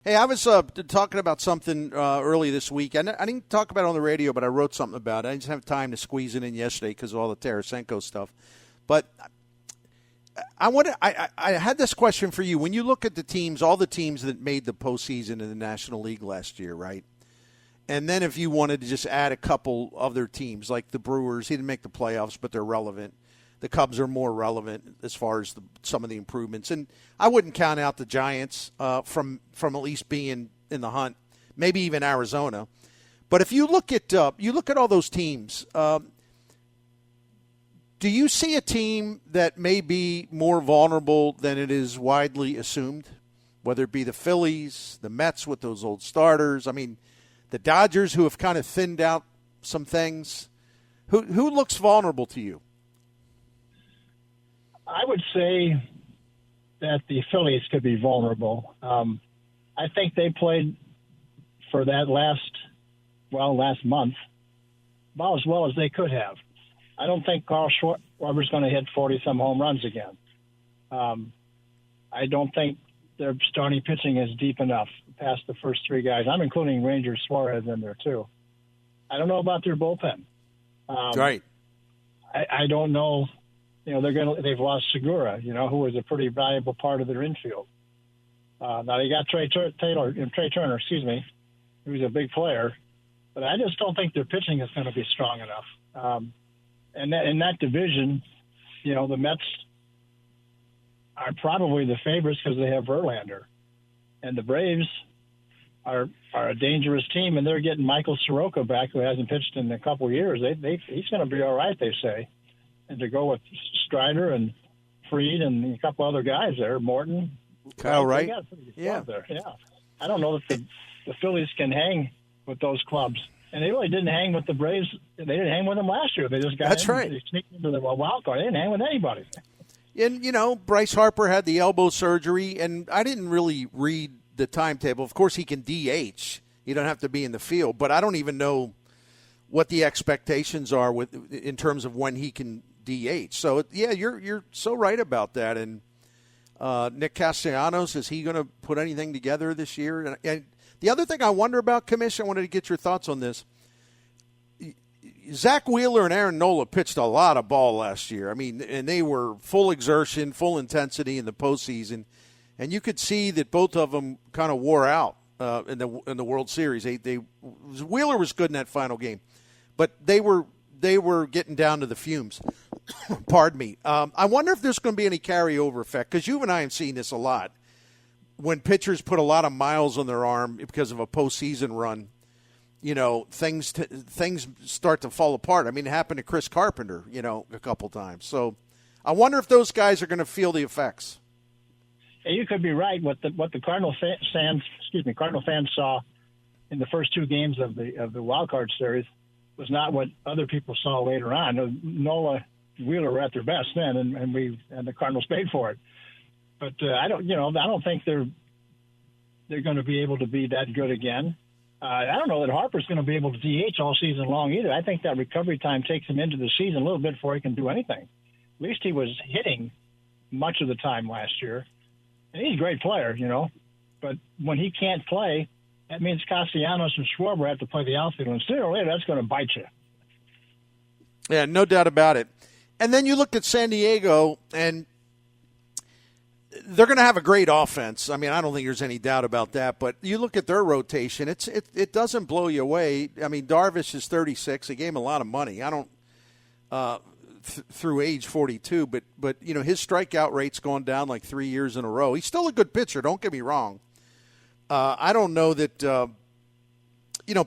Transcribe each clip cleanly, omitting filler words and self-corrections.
Hey, I was talking about something early this week. I didn't talk about it on the radio, but I wrote something about it. I just didn't have time to squeeze it in yesterday because of all the Tarasenko stuff. But I had this question for you. When you look at the teams, all the teams that made the postseason in the National League last year, right? And then if you wanted to just add a couple other teams, like the Brewers, he didn't make the playoffs, but they're relevant. The Cubs are more relevant as far as some of the improvements. And I wouldn't count out the Giants from at least being in the hunt, maybe even Arizona. But if you look at all those teams, do you see a team that may be more vulnerable than it is widely assumed, whether it be the Phillies, the Mets with those old starters? I mean, the Dodgers, who have kind of thinned out some things. Who looks vulnerable to you? I would say that the Phillies could be vulnerable. I think they played for that last month about as well as they could have. I don't think Carl Schwarber's going to hit 40-some home runs again. I don't think their starting pitching is deep enough past the first three guys. I'm including Ranger Suarez in there, too. I don't know about their bullpen. Right. I don't know. They've lost Segura, who was a pretty valuable part of their infield. Now they got Trey Turner, who's a big player, but I just don't think their pitching is going to be strong enough. And in that division, the Mets are probably the favorites because they have Verlander, and the Braves are a dangerous team, and they're getting Michael Soroka back, who hasn't pitched in a couple of years. He's going to be all right, they say. And to go with Strider and Fried and a couple other guys there, Morton, Kyle Wright, there. Yeah, I don't know if the Phillies can hang with those clubs, and they really didn't hang with the Braves. They didn't hang with them last year. They just got They sneaked into the wild card. They didn't hang with anybody. And Bryce Harper had the elbow surgery, and I didn't really read the timetable. Of course, he can DH. You don't have to be in the field, but I don't even know what the expectations are in terms of when he can DH. So, yeah, you're so right about that. And Nick Castellanos, is he going to put anything together this year? And the other thing I wonder about, Commission, I wanted to get your thoughts on this. Zach Wheeler and Aaron Nola pitched a lot of ball last year. I mean, and they were full exertion, full intensity in the postseason. And you could see that both of them kind of wore out in the World Series. Wheeler was good in that final game, but they were getting down to the fumes. Pardon me. I wonder if there's going to be any carryover effect, because you and I have seen this a lot. When pitchers put a lot of miles on their arm because of a postseason run, things start to fall apart. I mean, it happened to Chris Carpenter, a couple times. So I wonder if those guys are going to feel the effects. And you could be right. What the Cardinal fans saw in the first two games of the wild card series was not what other people saw later on. Nola, Wheeler were at their best then, and the Cardinals paid for it. But I don't think they're going to be able to be that good again. I don't know that Harper's going to be able to DH all season long either. I think that recovery time takes him into the season a little bit before he can do anything. At least he was hitting much of the time last year. And he's a great player, But when he can't play, that means Castellanos and Schwarber have to play the outfield. And sooner or later, that's going to bite you. Yeah, no doubt about it. And then you look at San Diego, and they're going to have a great offense. I mean, I don't think there's any doubt about that. But you look at their rotation, it doesn't blow you away. I mean, Darvish is 36. They gave him a lot of money. I don't through age 42, but his strikeout rate's gone down like 3 years in a row. He's still a good pitcher. Don't get me wrong. I don't know that.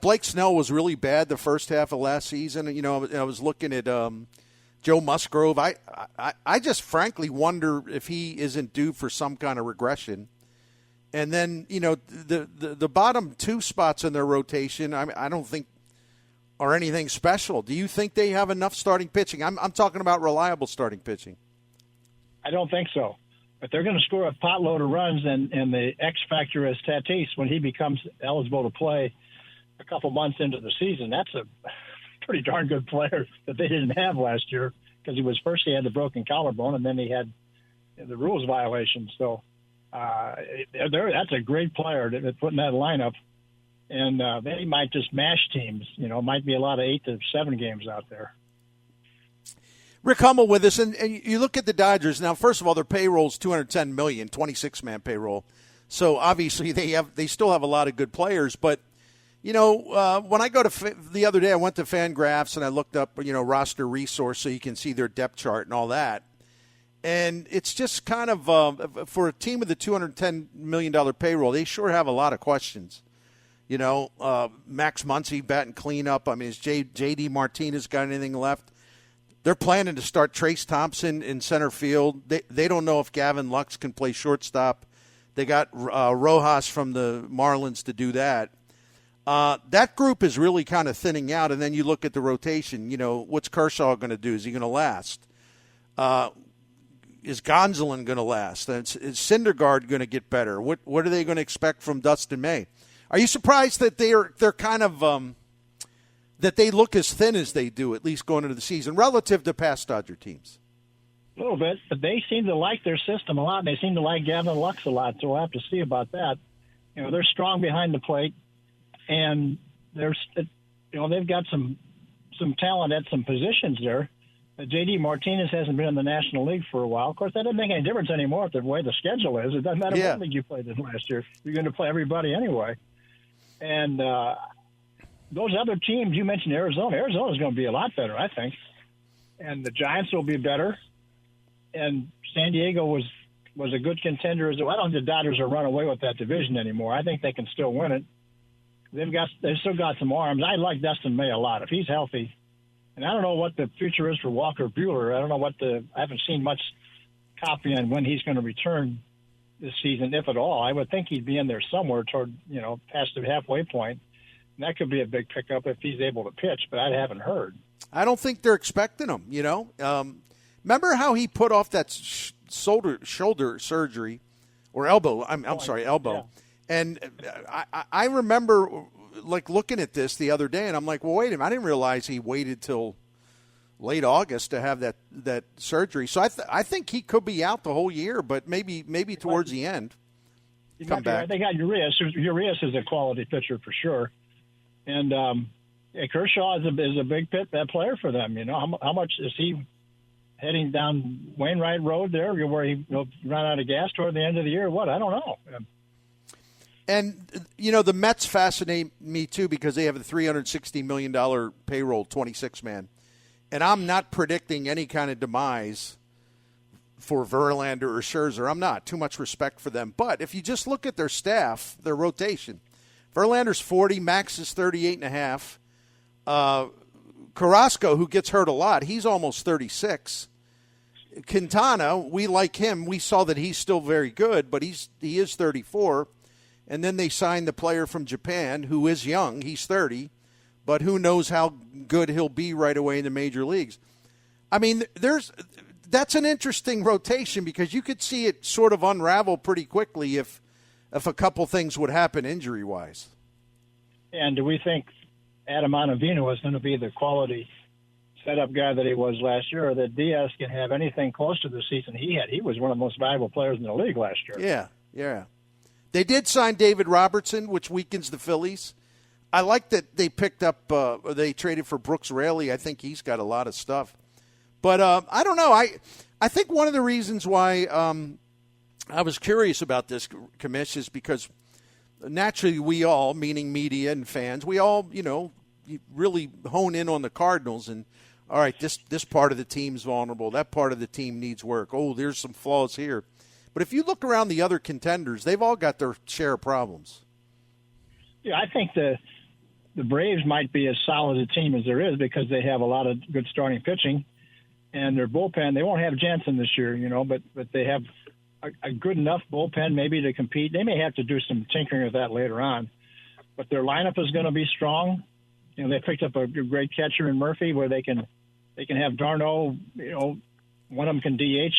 Blake Snell was really bad the first half of last season. I was looking at Joe Musgrove. I just frankly wonder if he isn't due for some kind of regression. And then, the bottom two spots in their rotation, I don't think are anything special. Do you think they have enough starting pitching? I'm talking about reliable starting pitching. I don't think so. But they're going to score a potload of runs, and the X factor is Tatis when he becomes eligible to play a couple months into the season. That's a pretty darn good player that they didn't have last year, because he had the broken collarbone, and then he had the rules violations. So That's a great player to put in that lineup. And they might just mash teams. Might be a lot of 8 to 7 games out there. Rick Hummel with us, and you look at the Dodgers now. First of all, their payroll is $210 million, 26-man payroll. So obviously they still have a lot of good players. But when I go to the other day, I went to FanGraphs and I looked up roster resource so you can see their depth chart and all that. And it's just kind of for a team with a $210 million payroll, they sure have a lot of questions. Max Muncy batting cleanup. I mean, is J.D. Martinez got anything left? They're planning to start Trace Thompson in center field. They don't know if Gavin Lux can play shortstop. They got Rojas from the Marlins to do that. That group is really kind of thinning out, and then you look at the rotation. What's Kershaw going to do? Is he going to last? Is Gonsolin going to last? Is Syndergaard going to get better? What are they going to expect from Dustin May? Are you surprised that they're kind of that they look as thin as they do, at least going into the season, relative to past Dodger teams? A little bit, but they seem to like their system a lot. And they seem to like Gavin Lux a lot, so we'll have to see about that. They're strong behind the plate, and they've got some talent at some positions there. J.D. Martinez hasn't been in the National League for a while. Of course, that doesn't make any difference anymore with the way the schedule is. It doesn't matter what league you played in last year. You're going to play everybody anyway. And those other teams, you mentioned Arizona. Arizona's going to be a lot better, I think. And the Giants will be better. And San Diego was a good contender as well. I don't think the Dodgers will run away with that division anymore. I think they can still win it. They've still got some arms. I like Dustin May a lot if he's healthy. And I don't know what the future is for Walker Buehler. I don't know I haven't seen much copy on when he's going to return this season, if at all. I would think he'd be in there somewhere toward, past the halfway point. And that could be a big pickup if he's able to pitch, but I haven't heard. I don't think they're expecting him, Remember how he put off that shoulder surgery or elbow? I'm sorry, elbow. Yeah. And I remember looking at this the other day, and I'm like, well, wait a minute. I didn't realize he waited till late August to have that surgery. So I think he could be out the whole year, but maybe towards the end. Come back. They got Urias. Urias is a quality pitcher for sure. And Kershaw is a big player for them. How much is he heading down Wainwright Road there, where he run out of gas toward the end of the year? What? I don't know. And the Mets fascinate me too because they have a $360 million payroll, 26-man, and I'm not predicting any kind of demise for Verlander or Scherzer. I'm not. Too much respect for them. But if you just look at their staff, their rotation. Verlander's 40, Max is 38.5. Carrasco, who gets hurt a lot, he's almost 36. Quintana, we like him. We saw that he's still very good, but he is 34. And then they signed the player from Japan, who is young. He's 30, but who knows how good he'll be right away in the major leagues. I mean, that's an interesting rotation because you could see it sort of unravel pretty quickly if a couple things would happen injury-wise. And do we think Adam Ottavino is going to be the quality setup guy that he was last year, or that Diaz can have anything close to the season he had? He was one of the most valuable players in the league last year. Yeah. They did sign David Robertson, which weakens the Phillies. I like that they picked up they traded for Brooks Raley. I think he's got a lot of stuff. But I don't know. I think one of the reasons why I was curious about this, Commish, is because naturally we all, meaning media and fans, we all, really hone in on the Cardinals and, all right, this part of the team's vulnerable. That part of the team needs work. Oh, there's some flaws here. But if you look around the other contenders, they've all got their share of problems. Yeah, I think the Braves might be as solid a team as there is because they have a lot of good starting pitching. And their bullpen, they won't have Jansen this year, but they have a good enough bullpen maybe to compete. They may have to do some tinkering with that later on. But their lineup is going to be strong. They picked up a great catcher in Murphy where they can have Darno, one of them can DH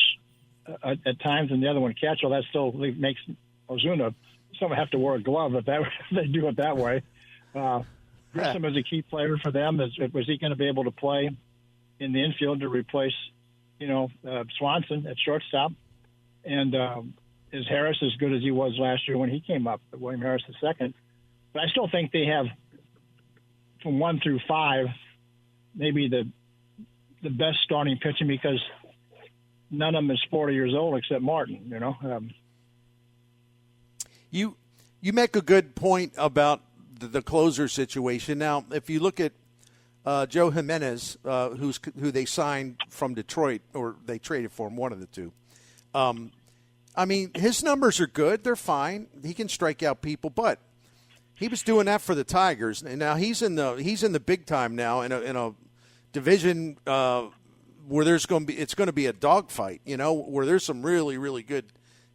at times and the other one catch. Well, that still makes Ozuna someone have to wear a glove if they do it that way. Grissom is a key player for them. Was he going to be able to play in the infield to replace, Swanson at shortstop? And is Harris as good as he was last year when he came up, William Harris II? But I still think they have, from 1 through 5, maybe the best starting pitching, because none of them is 40 years old except Martin. You make a good point about the closer situation. Now, if you look at Joe Jimenez, who they signed from Detroit, or they traded for him, one of the two. I mean, his numbers are good; they're fine. He can strike out people, but he was doing that for the Tigers, and now he's in the big time now in a division where it's going to be a dogfight. Where there's some really, really good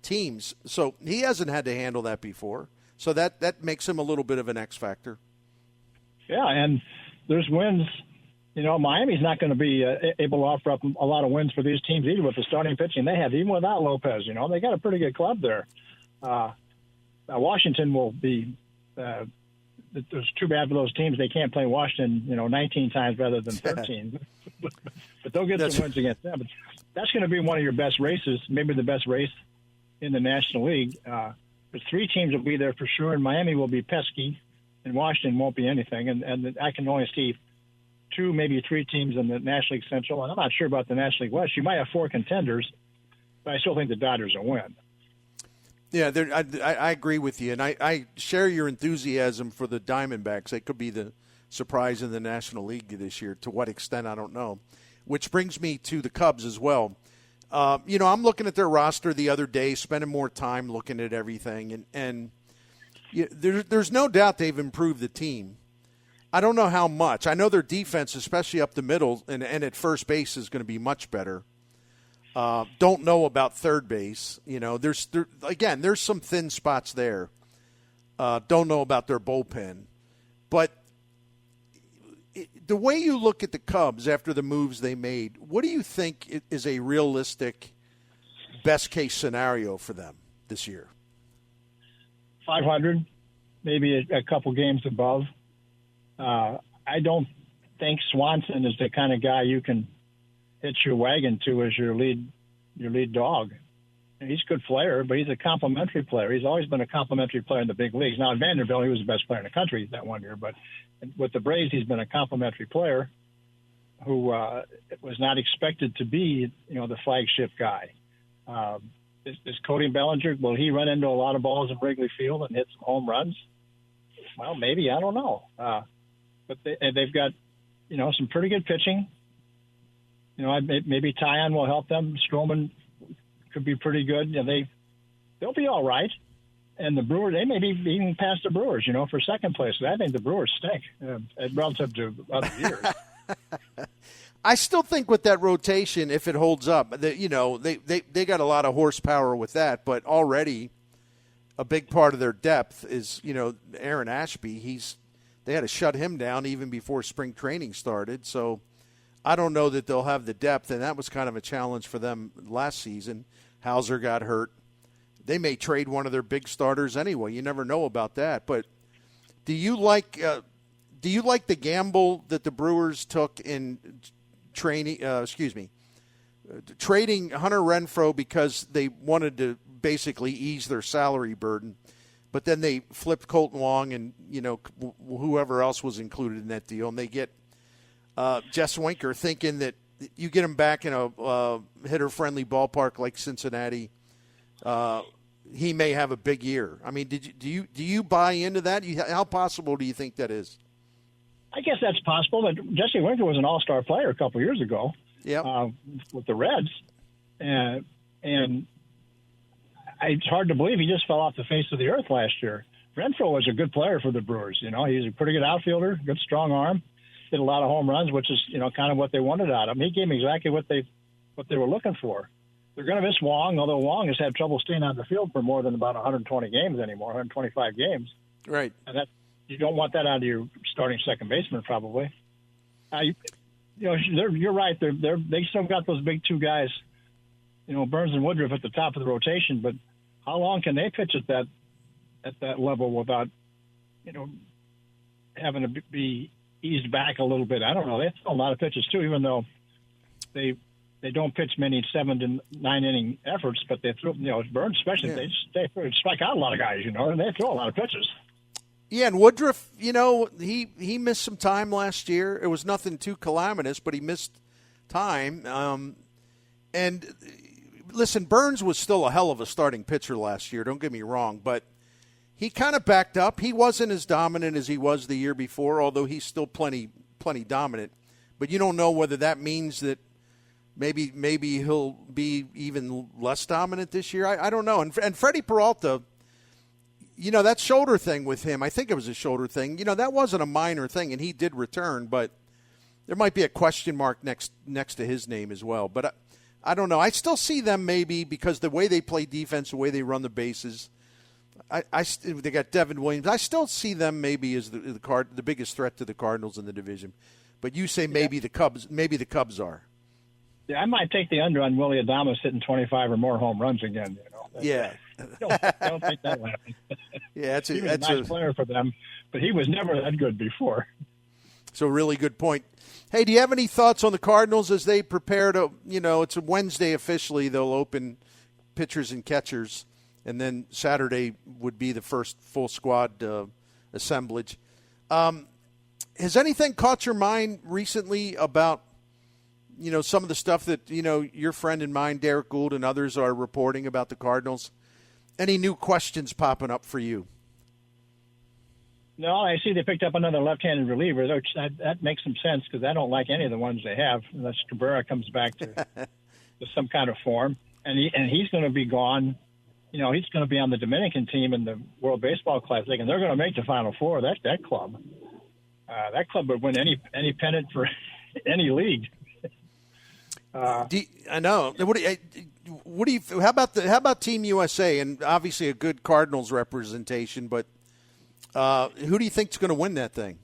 teams. So he hasn't had to handle that before. So that makes him a little bit of an X factor. Yeah, and there's wins. Miami's not going to be able to offer up a lot of wins for these teams either with the starting pitching they have, even without Lopez. They got a pretty good club there. Washington will be. It's too bad for those teams. They can't play Washington, 19 times rather than 13. But they'll get some wins against them. But that's going to be one of your best races, maybe the best race in the National League. But 3 teams will be there for sure, and Miami will be pesky, and Washington won't be anything. And I can only see 2, maybe 3 teams in the National League Central, and I'm not sure about the National League West. You might have 4 contenders, but I still think the Dodgers will win. Yeah, I agree with you, and I share your enthusiasm for the Diamondbacks. They could be the surprise in the National League this year. To what extent, I don't know. Which brings me to the Cubs as well. I'm looking at their roster the other day, spending more time looking at everything, and there's no doubt they've improved the team. I don't know how much. I know their defense, especially up the middle and at first base, is going to be much better. Don't know about third base. There's some thin spots there. Don't know about their bullpen. But the way you look at the Cubs after the moves they made, what do you think is a realistic best-case scenario for them this year? 500, maybe a couple games above. I don't think Swanson is the kind of guy you can hitch your wagon to as your lead dog. And he's a good player, but he's a complimentary player. He's always been a complimentary player in the big leagues. Now, at Vanderbilt, he was the best player in the country that one year, but with the Braves, he's been a complimentary player who was not expected to be, the flagship guy. Is Cody Bellinger, will he run into a lot of balls in Wrigley Field and hit some home runs? Well, maybe. I don't know. But they've got, some pretty good pitching. Maybe Tyon will help them. Stroman could be pretty good. They'll be all right. And the Brewers, they may be even past the Brewers, for second place. I think the Brewers stink relative to other years. I still think with that rotation, if it holds up, they got a lot of horsepower with that. But already, a big part of their depth is Aaron Ashby. They had to shut him down even before spring training started. So I don't know that they'll have the depth, and that was kind of a challenge for them last season. Hauser got hurt. They may trade one of their big starters anyway. You never know about that. But do you like the gamble that the Brewers took in trading Hunter Renfroe because they wanted to basically ease their salary burden, but then they flipped Colton Wong and whoever else was included in that deal, and they get Jess Winker, thinking that you get him back in a hitter-friendly ballpark like Cincinnati, he may have a big year. I mean, do you buy into that? How possible do you think that is? I guess that's possible. But Jesse Winker was an all-star player a couple years ago. With the Reds, and it's hard to believe he just fell off the face of the earth last year. Renfroe was a good player for the Brewers. He's a pretty good outfielder, good strong arm, hit a lot of home runs, which is kind of what they wanted out of him. He gave them exactly what they were looking for. They're going to miss Wong, although Wong has had trouble staying on the field for more than about 120 games anymore, 125 games. Right. And you don't want that out of your starting second baseman, probably. You're right. They still got those big 2 guys, Burns and Woodruff at the top of the rotation. But how long can they pitch at that level without, having to be eased back a little bit? I don't know. They throw a lot of pitches too, even though they they don't pitch many 7 to 9 inning efforts, but they throw, Burns especially, they strike out a lot of guys, and they throw a lot of pitches. Yeah, and Woodruff, he missed some time last year. It was nothing too calamitous, but he missed time. And listen, Burns was still a hell of a starting pitcher last year, don't get me wrong, but he kind of backed up. He wasn't as dominant as he was the year before, although he's still plenty dominant. But you don't know whether that means that maybe he'll be even less dominant this year. I don't know. And Freddie Peralta, that shoulder thing with him, I think it was a shoulder thing. That wasn't a minor thing, and he did return, but there might be a question mark next to his name as well. But I don't know. I still see them maybe because the way they play defense, the way they run the bases, they got Devin Williams. I still see them maybe as the biggest threat to the Cardinals in the division. But you say maybe the Cubs are. Yeah, I might take the under on Willie Adames hitting 25 or more home runs again. Yeah. Don't think that will happen. Yeah, he was a nice player for them, but he was never that good before. So really good point. Hey, do you have any thoughts on the Cardinals as they prepare to, it's a Wednesday officially, they'll open pitchers and catchers, and then Saturday would be the first full squad assemblage. Has anything caught your mind recently about, some of the stuff that, your friend and mine, Derek Gould, and others are reporting about the Cardinals? Any new questions popping up for you? No, I see they picked up another left-handed reliever. That makes some sense because I don't like any of the ones they have unless Cabrera comes back to some kind of form. And he's going to be gone. He's going to be on the Dominican team in the World Baseball Classic, and they're going to make the Final Four. That club. That club would win any pennant for any league. I know. What do you? How about Team USA? And obviously a good Cardinals representation, but who do you think is going to win that thing?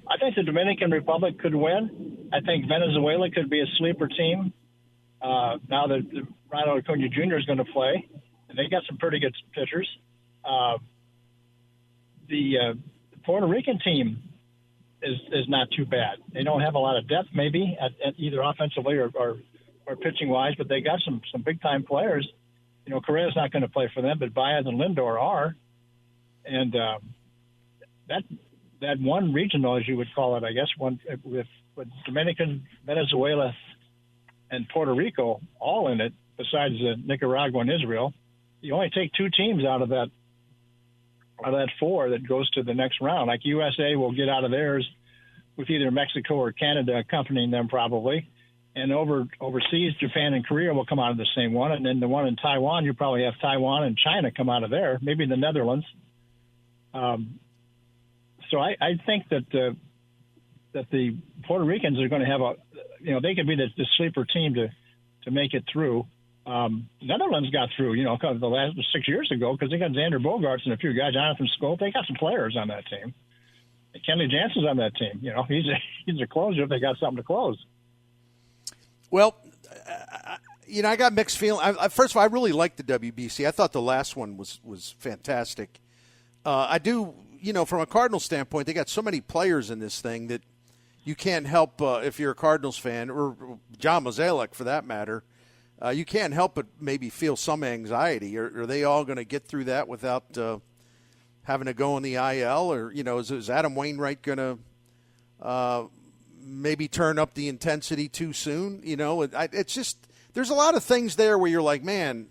I think the Dominican Republic could win. I think Venezuela could be a sleeper team. Now that Ronald Acuna Jr. is going to play, and they got some pretty good pitchers. The Puerto Rican team is not too bad. They don't have a lot of depth, maybe at either offensively or pitching wise, but they got some big time players. Correa's not going to play for them, but Baez and Lindor are, and that one regional, as you would call it, I guess, one with Dominican, Venezuela, and Puerto Rico all in it, besides Nicaragua and Israel. You only take 2 teams out of that 4 that goes to the next round. Like USA will get out of theirs with either Mexico or Canada accompanying them probably. And overseas, Japan and Korea will come out of the same one. And then the one in Taiwan, you probably have Taiwan and China come out of there, maybe the Netherlands. So I think that the Puerto Ricans are going to have they could be the sleeper team to make it through. The Netherlands got through, the last 6 years ago because they got Xander Bogaerts and a few guys, Jonathan Scope. They got some players on that team. Kenley Jansen's on that team. He's a closer if they got something to close. Well, I got mixed feelings. First of all, I really liked the WBC. I thought the last one was fantastic. I do, from a Cardinals standpoint, they got so many players in this thing that you can't help, if you're a Cardinals fan, or John Mozeliak for that matter, you can't help but maybe feel some anxiety. Are they all going to get through that without having to go on the IL? Or, is Adam Wainwright going to maybe turn up the intensity too soon? It's just there's a lot of things there where you're like, man,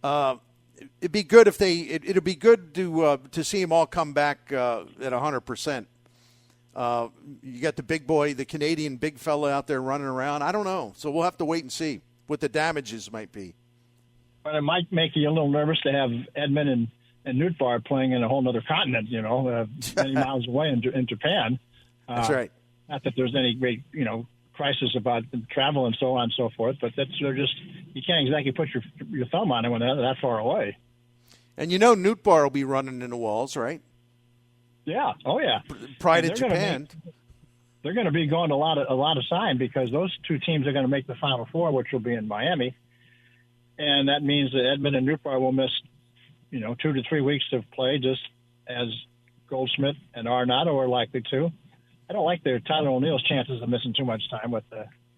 it'd be good if it'd be good to see them all come back at 100%. You got the big boy, the Canadian big fella out there running around. I don't know. So we'll have to wait and see what the damages might be. But it might make you a little nervous to have Edman and Nootbaar playing in a whole other continent, many miles away in Japan. That's right. Not that there's any great, crisis about travel and so on and so forth, but they're just, you can't exactly put your thumb on it when they're that far away. And Nootbaar will be running in the walls, right? Yeah. Oh, yeah. Pride of Japan. They're going to be going to a lot of time because those 2 teams are going to make the Final Four, which will be in Miami. And that means that Edman and Nootbaar will miss, 2 to 3 weeks of play, just as Goldschmidt and Arenado are likely to. I don't like Tyler O'Neill's chances of missing too much time with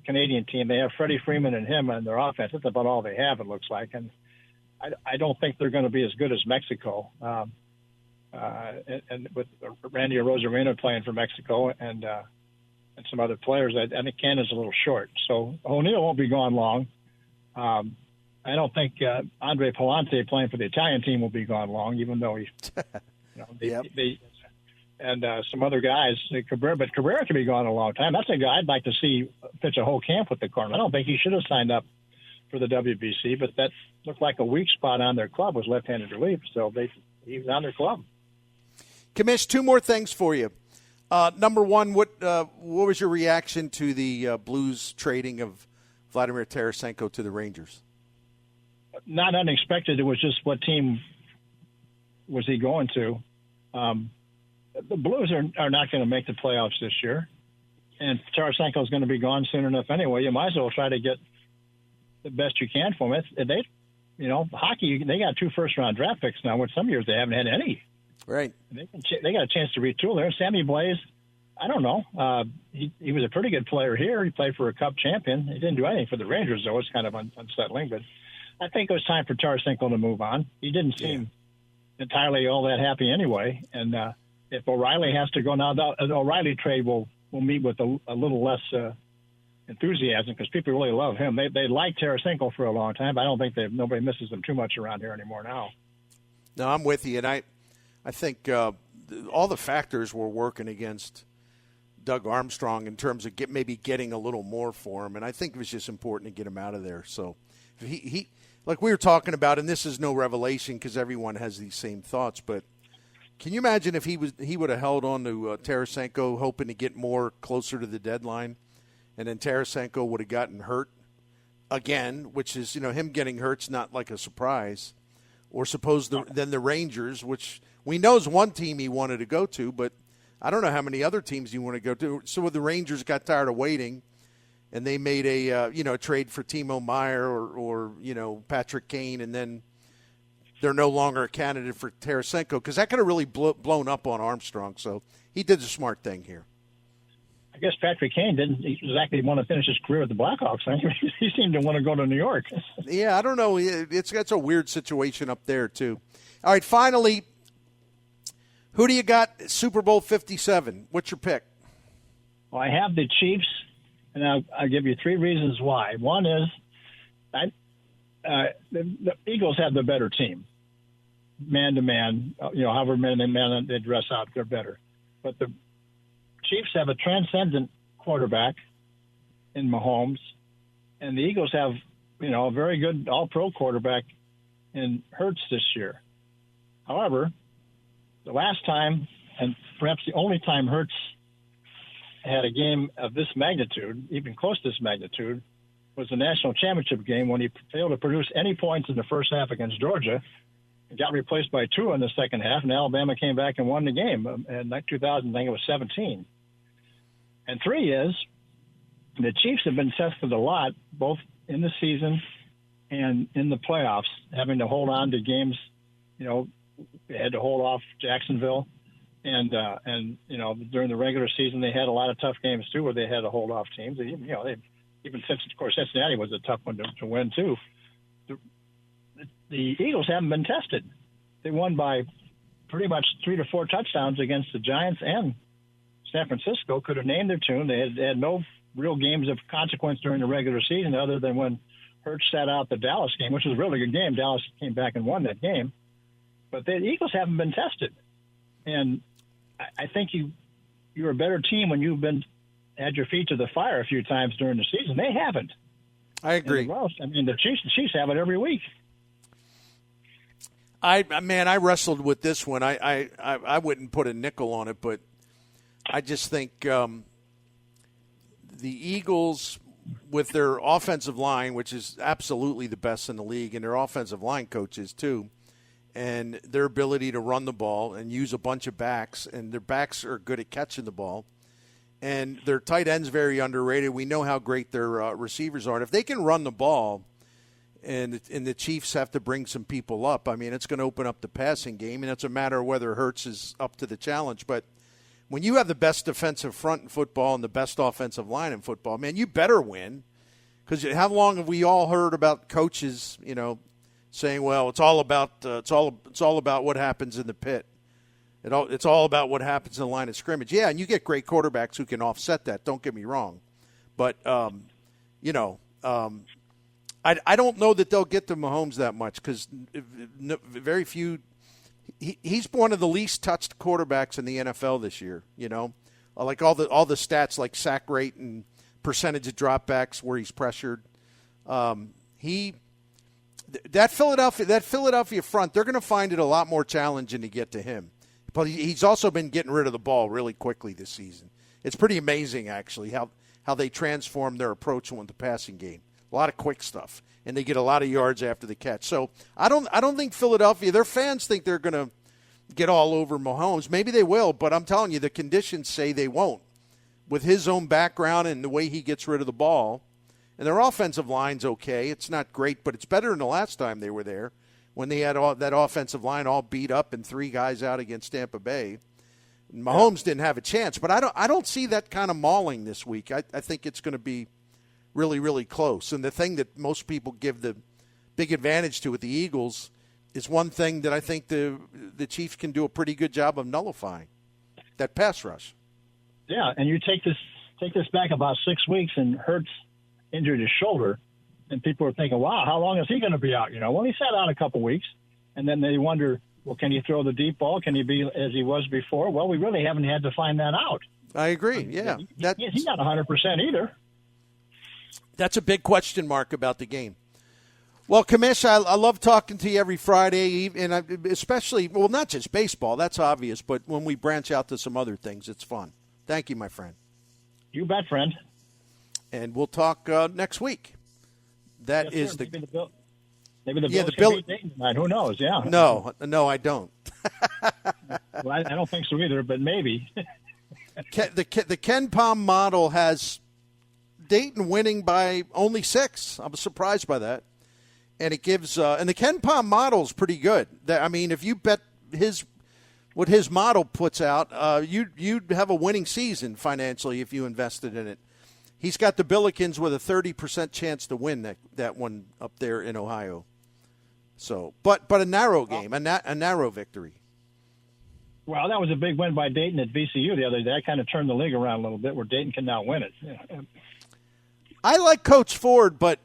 Canadian team. They have Freddie Freeman and him on their offense. That's about all they have, it looks like. And I don't think they're going to be as good as Mexico. And with Randy Arozarena playing for Mexico and some other players, I think Canada's a little short. So O'Neill won't be gone long. I don't think Andre Palante playing for the Italian team will be gone long, even though he's, and some other guys, Cabrera, but Cabrera could be gone a long time. That's a guy I'd like to see pitch a whole camp with the Cardinals. I don't think he should have signed up for the WBC, but that looked like a weak spot on their club was left-handed relief, so he was on their club. Commish, two more things for you. Number one, what was your reaction to the Blues trading of Vladimir Tarasenko to the Rangers? Not unexpected. It was just what team was he going to? The Blues are not going to make the playoffs this year, and Tarasenko is going to be gone soon enough anyway. You might as well try to get the best you can for him. Hockey, they got 2 first-round draft picks now, which some years they haven't had any. Right. They got a chance to retool there. Sammy Blais, I don't know. He was a pretty good player here. He played for a Cup champion. He didn't do anything for the Rangers, though. It's kind of unsettling. But I think it was time for Tarasenko to move on. He didn't seem entirely all that happy anyway. And if O'Reilly has to go now, the O'Reilly trade will meet with a little less enthusiasm because people really love him. They liked Tarasenko for a long time, but I don't think nobody misses them too much around here anymore now. No, I'm with you, and I think all the factors were working against Doug Armstrong in terms of maybe getting a little more for him, and I think it was just important to get him out of there. So he like we were talking about, and this is no revelation because everyone has these same thoughts, but can you imagine if he would have held on to Tarasenko hoping to get more closer to the deadline, and then Tarasenko would have gotten hurt again, which is, him getting hurt's not like a surprise, or then the Rangers, which we know is one team he wanted to go to, but I don't know how many other teams he wanted to go to. So the Rangers got tired of waiting, and they made a trade for Timo Meyer or Patrick Kane, and then they're no longer a candidate for Tarasenko because that could have really blown up on Armstrong. So he did the smart thing here. I guess Patrick Kane didn't exactly want to finish his career with the Blackhawks. He seemed to want to go to New York. Yeah, I don't know. It's a weird situation up there too. All right, finally, who do you got Super Bowl 57? What's your pick? Well, I have the Chiefs, and I'll give you 3 reasons why. One is the Eagles have the better team. Man-to-man, however man they dress out, they're better. But the Chiefs have a transcendent quarterback in Mahomes, and the Eagles have, a very good all-pro quarterback in Hurts this year. However, the last time, and perhaps the only time Hurts had a game of this magnitude, even close to this magnitude, was the national championship game when he failed to produce any points in the first half against Georgia. He got replaced by Tua in the second half, and Alabama came back and won the game. In 2000, I think it was 17. And 3 is the Chiefs have been tested a lot, both in the season and in the playoffs, having to hold on to games. They had to hold off Jacksonville, and during the regular season they had a lot of tough games too, where they had to hold off teams. Even since, of course, Cincinnati was a tough one to win too. The Eagles haven't been tested. They won by pretty much 3 to 4 touchdowns against the Giants and San Francisco. Could have named their tune. They had no real games of consequence during the regular season other than when Hurts sat out the Dallas game, which was a really good game. Dallas came back and won that game. But the Eagles haven't been tested. And I think you're a better team when you've had your feet to the fire a few times during the season. They haven't. I agree. The Chiefs have it every week. I wrestled with this one. I wouldn't put a nickel on it, but I just think the Eagles, with their offensive line, which is absolutely the best in the league, and their offensive line coaches too, and their ability to run the ball and use a bunch of backs, and their backs are good at catching the ball, and their tight end's very underrated. We know how great their receivers are. And if they can run the ball, and the Chiefs have to bring some people up, it's going to open up the passing game, and it's a matter of whether Hurts is up to the challenge. But when you have the best defensive front in football and the best offensive line in football, man, you better win. Because how long have we all heard about coaches, saying, "Well, it's all about what happens in the pit. It's all about what happens in the line of scrimmage." Yeah, and you get great quarterbacks who can offset that. Don't get me wrong, but I don't know that they'll get to Mahomes that much because very few. He's one of the least touched quarterbacks in the NFL this year. Like all the stats like sack rate and percentage of dropbacks where he's pressured. That Philadelphia front, they're going to find it a lot more challenging to get to him. But he's also been getting rid of the ball really quickly this season. It's pretty amazing, actually, how they transform their approach with the passing game. A lot of quick stuff, and they get a lot of yards after the catch. So I don't think Philadelphia, their fans think they're going to get all over Mahomes. Maybe they will, but I'm telling you, the conditions say they won't. With his own background and the way he gets rid of the ball. And their offensive line's okay. It's not great, but it's better than the last time they were there when they had that offensive line all beat up and 3 guys out against Tampa Bay. Mahomes didn't have a chance, but I don't see that kind of mauling this week. I think it's going to be really, really close. And the thing that most people give the big advantage to with the Eagles is one thing that I think the Chiefs can do a pretty good job of nullifying, that pass rush. Yeah, and you take this back about 6 weeks, and Hurts injured his shoulder, and people are thinking, "Wow, how long is he going to be out?" Well, he sat out a couple weeks, and then they wonder, well, can he throw the deep ball? Can he be as he was before? Well, we really haven't had to find that out. I agree. Yeah, he's not 100% either. That's a big question mark about the game. Well, Kamish, I love talking to you every Friday, and especially, well, not just baseball, that's obvious, but when we branch out to some other things, it's fun. Thank you, my friend. You bet, friend. And we'll talk next week. That is maybe the Bills can beat Dayton tonight. Who knows? Yeah. No, I don't. Well, I don't think so either, but maybe. The Ken Palm model has Dayton winning by only 6. I was surprised by that. And it gives and the Ken Palm model is pretty good. I mean, if you bet what his model puts out, you'd have a winning season financially if you invested in it. He's got the Billikens with a 30% chance to win that one up there in Ohio. So, but a narrow game, a narrow victory. Well, that was a big win by Dayton at VCU the other day. That kind of turned the league around a little bit, where Dayton can now win it. Yeah. I like Coach Ford, but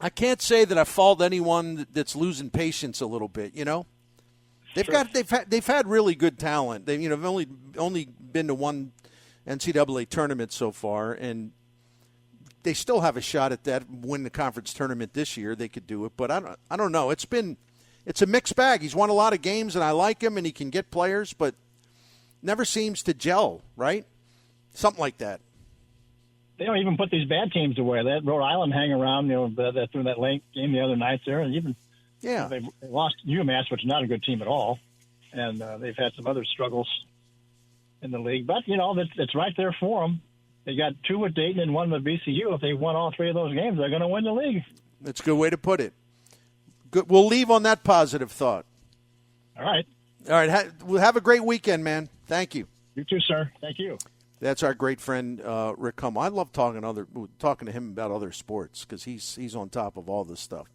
I can't say that I fault anyone that's losing patience a little bit. They've had really good talent. They've only been to one NCAA tournament so far, and they still have a shot at that. Win the conference tournament this year, they could do it. But I don't know. It's a mixed bag. He's won a lot of games, and I like him, and he can get players, but never seems to gel. Right? Something like that. They don't even put these bad teams away. They let Rhode Island hang around, through that late game the other night there, and even they lost UMass, which is not a good team at all, and they've had some other struggles in the league. But that's right there for them. They got 2 with Dayton and 1 with VCU. If they won all 3 of those games, they're going to win the league. That's a good way to put it. Good. We'll leave on that positive thought. All right. We'll have a great weekend, man. Thank you. You too, sir. Thank you. That's our great friend Rick Hummel. I love talking to him about other sports because he's on top of all this stuff.